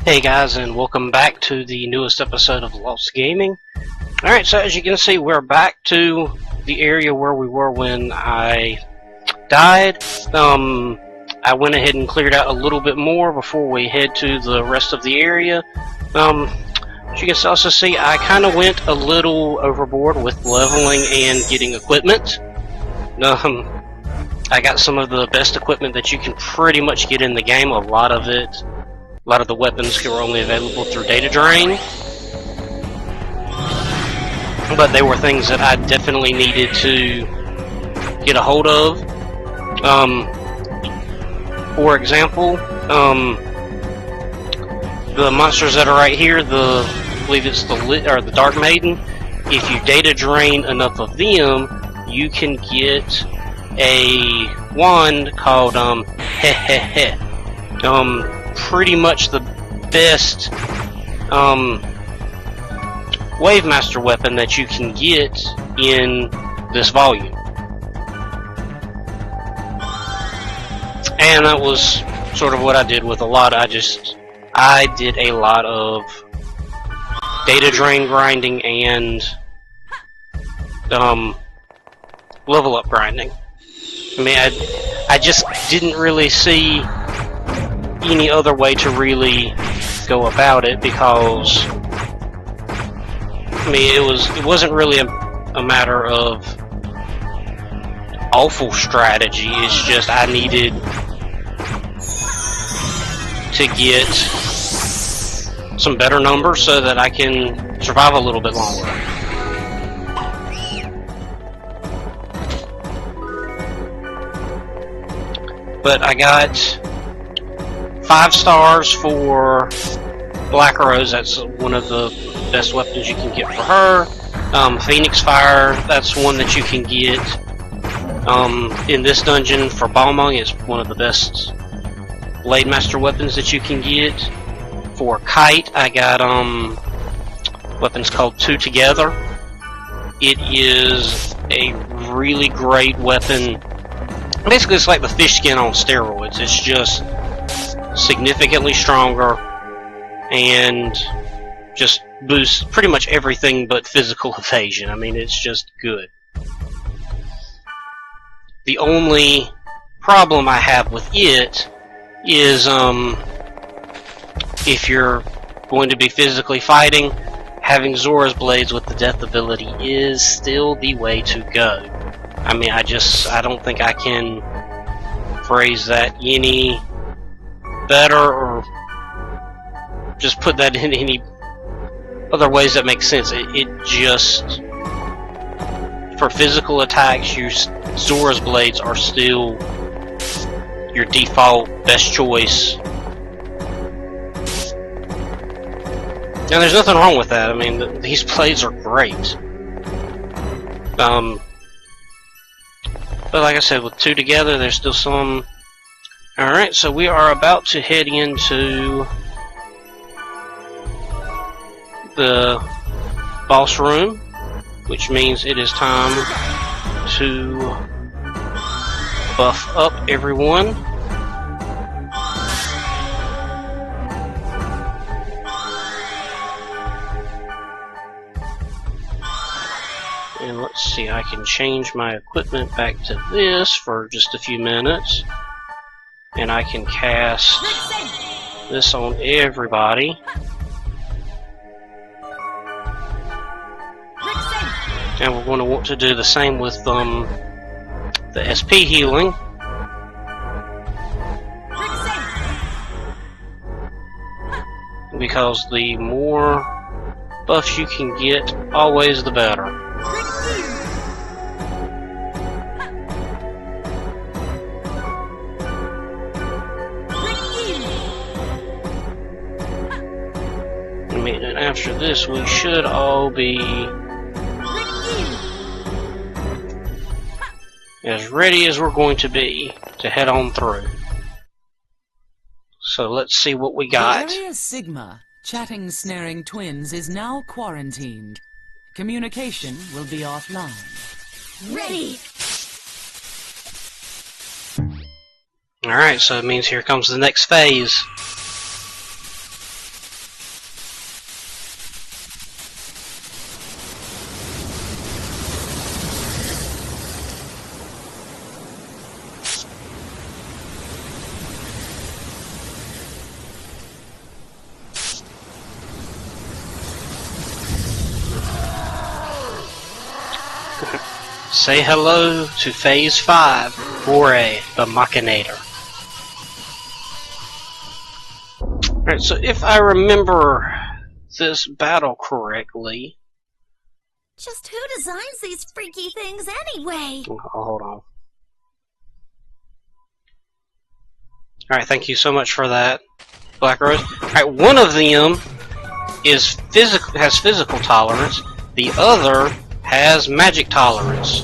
Hey guys, and welcome back to the newest episode of Lost Gaming. Alright, so as you can see, we're back to the area where we were when I died. I went ahead and cleared out a little bit more before we head to the rest of the area. As you can also see, I kind of went a little overboard with leveling and getting equipment. I got some of the best equipment that you can pretty much get in the game. A lot of the weapons were only available through data drain, but they were things that I definitely needed to get a hold of. For example, the monsters that are right here, I believe it's the Dark Maiden. If you data drain enough of them, you can get a wand called pretty much the best Wave Master weapon that you can get in this volume. And that was sort of what I did with a lot. I did a lot of data drain grinding and level up grinding. I mean, I just didn't really see any other way to really go about it, because I mean, it wasn't really a matter of awful strategy. It's just I needed to get some better numbers so that I can survive a little bit longer. But I got 5 stars for Black Rose. That's one of the best weapons you can get for her. Phoenix Fire, that's one that you can get in this dungeon for Balmung. It's one of the best Blade Master weapons that you can get. For Kite, I got weapons called Two Together. It is a really great weapon. Basically, it's like the fish skin on steroids. It's just significantly stronger and just boosts pretty much everything but physical evasion. I mean, it's just good. The only problem I have with it is if you're going to be physically fighting, having Zora's Blades with the death ability is still the way to go. I mean, I don't think I can phrase that any better, or just put that in any other ways that make sense. It just, for physical attacks, Zora's Blades are still your default best choice. Now, there's nothing wrong with that. I mean, these blades are great. But like I said, with Two Together, there's still some. Alright, so we are about to head into the boss room, which means it is time to buff up everyone. And let's see, I can change my equipment back to this for just a few minutes. And I can cast this on everybody. And we're going to want to do the same with the SP healing. Because the more buffs you can get, always the better. And after this, we should all be as ready as we're going to be to head on through. So let's see what we got. The Area Sigma, chatting snaring twins, is now quarantined. Communication will be offline. Ready! Alright, so it means here comes the next phase. say hello to Phase 5, Bore the Machinator. Alright, so if I remember this battle correctly... Just who designs these freaky things anyway? Oh, hold on. Alright, thank you so much for that, Black Rose. Alright, one of them has physical tolerance, the other has magic tolerance.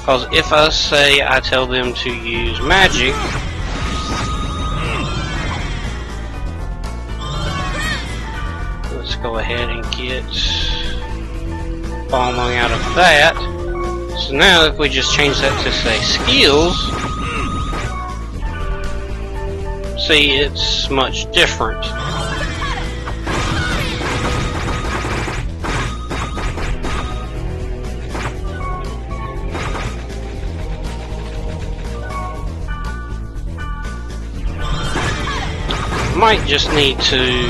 Because if I tell them to use magic, let's go ahead and get Balmung out of that. So now if we just change that to say skills, see, it's much different. Might just need to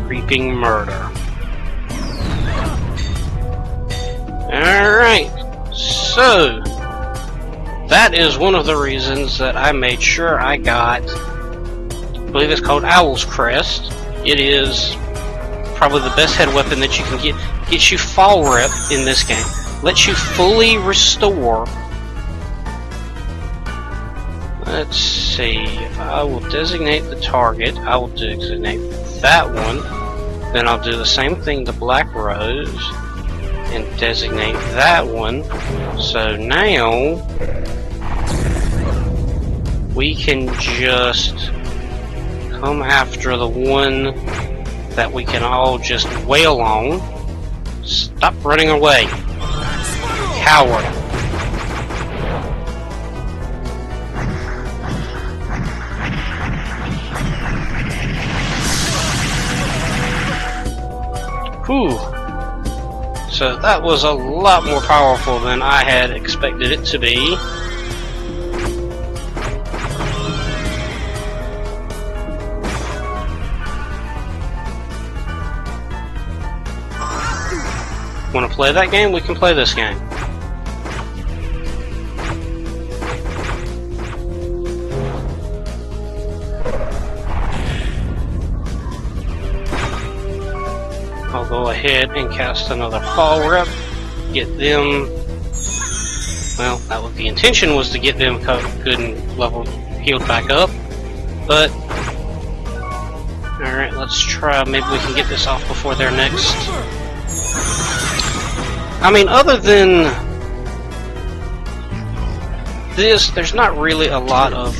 Reaping Murder. Alright, so that is one of the reasons that I made sure I got, I believe it's called Owl's Crest. It is probably the best head weapon that you can get. Gets you fall rep in this game. Lets you fully restore. Let's see, if I will designate the target, I will designate that one. Then I'll do the same thing to Black Rose and designate that one. So now we can just come after the one that we can all just wail on. Stop running away, coward. Whew. So that was a lot more powerful than I had expected it to be. Want to play that game? We can play this game. I'll go ahead and cast another fall rep, get them, well, that was the intention, was to get them good and level healed back up, but alright, let's try, maybe we can get this off before their next. I mean, other than this, there's not really a lot of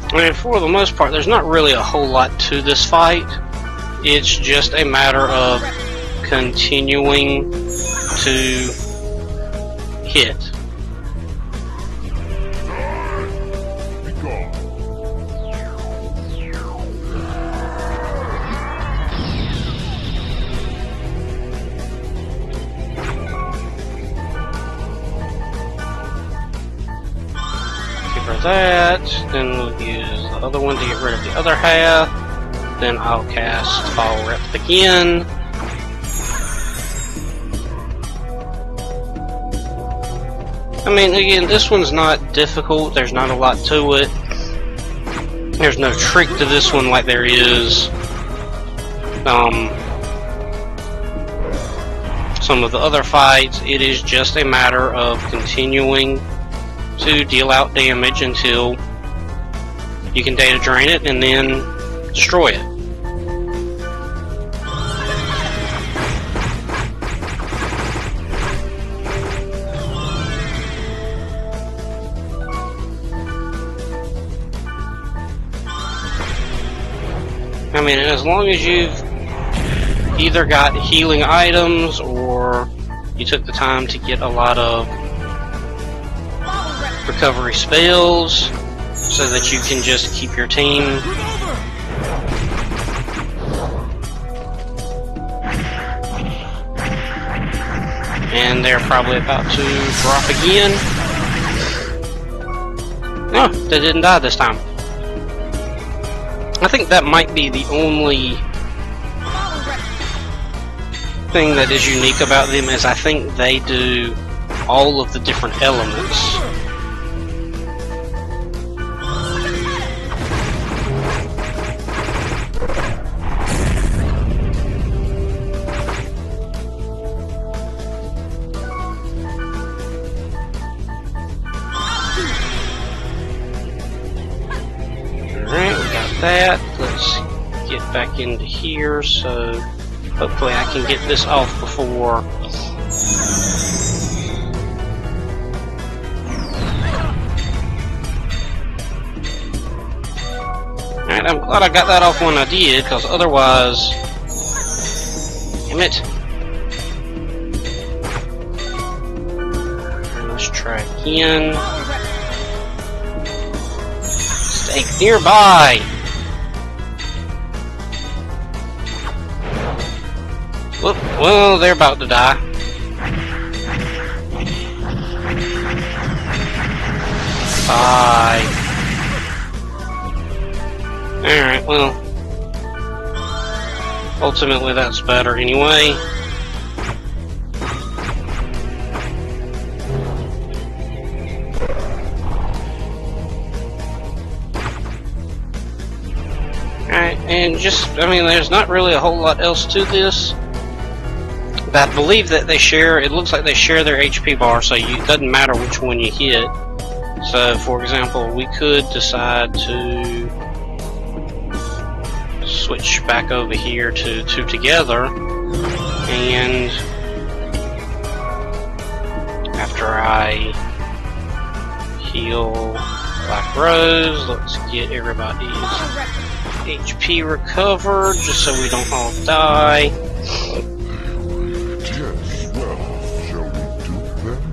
I mean, for the most part, there's not really a whole lot to this fight. It's just a matter of continuing to hit. That, then we'll use the other one to get rid of the other half, then I'll cast Fall Rep again. I mean, again, this one's not difficult, there's not a lot to it. There's no trick to this one like there is some of the other fights. It is just a matter of continuing to deal out damage until you can data drain it and then destroy it. I mean, as long as you've either got healing items or you took the time to get a lot of recovery spells so that you can just keep your team. And they're probably about to drop again. No, they didn't die this time. I think that might be the only thing that is unique about them, is I think they do all of the different elements. Alright, we got that. Let's get back into here, so hopefully I can get this off before. Alright, I'm glad I got that off when I did, because otherwise... Damn it. Let's try again. Stay nearby! Whoop, well, they're about to die. Bye. Alright, well. Ultimately, that's better anyway. Alright, and just, I mean, there's not really a whole lot else to this. But I believe that they share, it looks like they share their HP bar, so it doesn't matter which one you hit. So, for example, we could decide to switch back over here to two together, and after I heal Black Rose, let's get everybody's HP recovered, just so we don't all die. Yes, well, shall we do then?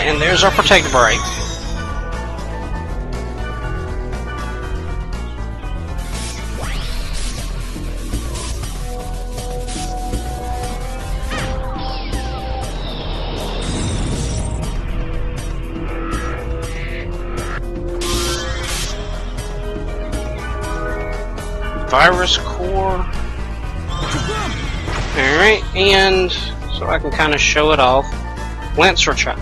And there's our protect break. Virus core. Alright, and so I can kind of show it off. Lancer Chop.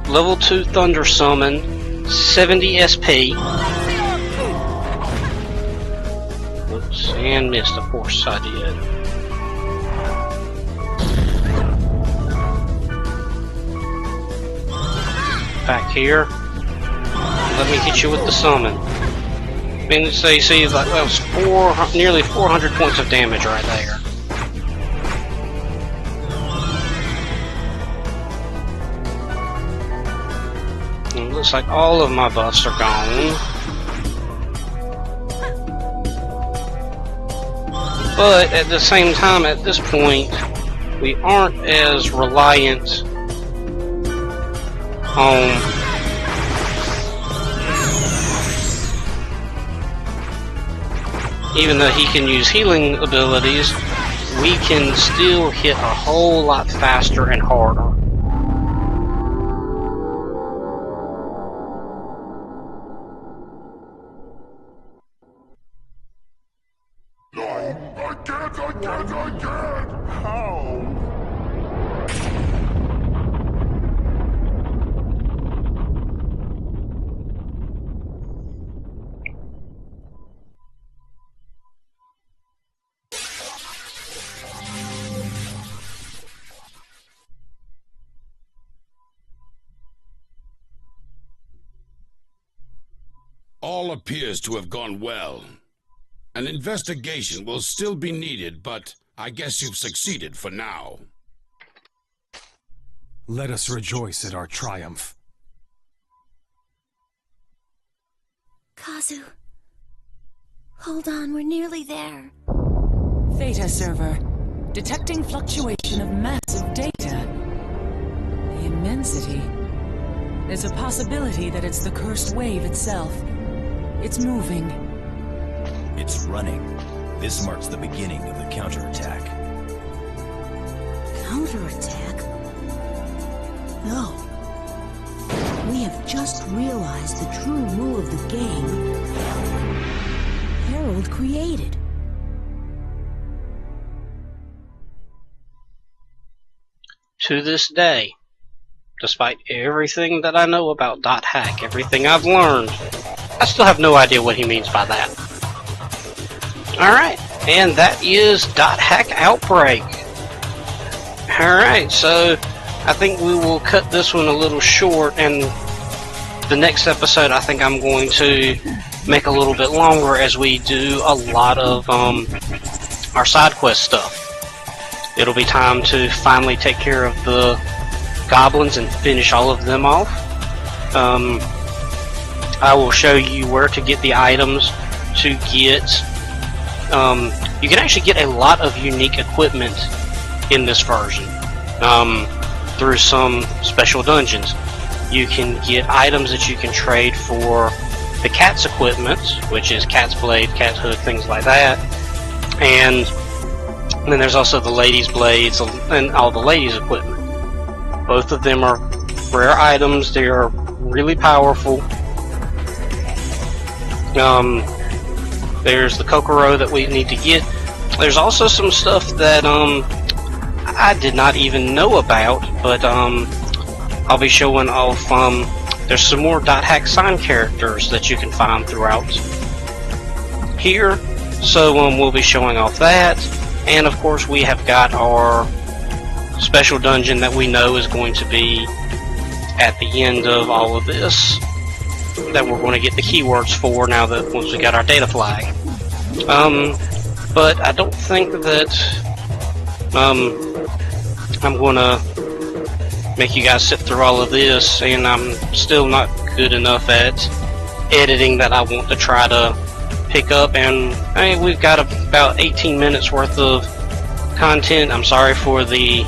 Level 2 Thunder Summon, 70 SP. Oops, and missed, of course I did. Back here. Let me hit you with the summon. I mean, so you see, like, that was nearly 400 points of damage right there. And it looks like all of my buffs are gone. But at the same time, at this point, we aren't as reliant on even though he can use healing abilities, we can still hit a whole lot faster and harder. I can't! How? All appears to have gone well. An investigation will still be needed, but I guess you've succeeded for now. Let us rejoice at our triumph. Kazu. Hold on, we're nearly there. Theta server. Detecting fluctuation of massive data. The immensity. There's a possibility that it's the cursed wave itself. It's moving. It's running. This marks the beginning of the counterattack. Counterattack? No. We have just realized the true rule of the game Harold created. To this day, despite everything that I know about .hack, everything I've learned, I still have no idea what he means by that. Alright, and that is .hack Outbreak. Alright, so I think we will cut this one a little short, and the next episode I think I'm going to make a little bit longer as we do a lot of our side quest stuff. It'll be time to finally take care of the goblins and finish all of them off. I will show you where to get the items to get. You can actually get a lot of unique equipment in this version through some special dungeons. You can get items that you can trade for the cat's equipment, which is cat's blade, cat's hood, things like that. And then there's also the ladies' blades and all the ladies' equipment. Both of them are rare items. They are really powerful. There's the Kokoro that we need to get. There's also some stuff that I did not even know about, but I'll be showing off. There's some more .hack sign characters that you can find throughout here, so we'll be showing off that. And of course we have got our special dungeon that we know is going to be at the end of all of this, that we're going to get the keywords for now that once we got our data flag. But I don't think that I'm going to make you guys sit through all of this, and I'm still not good enough at editing that I want to try to pick up. And hey, we've got about 18 minutes worth of content. I'm sorry for the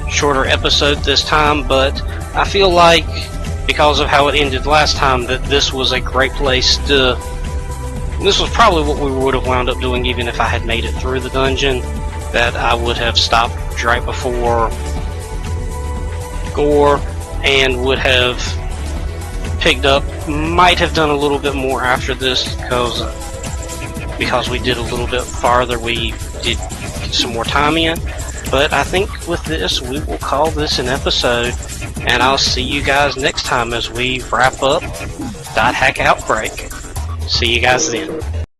shorter episode this time, but I feel like because of how it ended last time that this was a great place to. This was probably what we would have wound up doing even if I had made it through the dungeon. That I would have stopped right before Gore and would have picked up. Might have done a little bit more after this because we did a little bit farther. We did get some more time in. But I think with this, we will call this an episode, and I'll see you guys next time as we wrap up .hack Outbreak. See you guys then.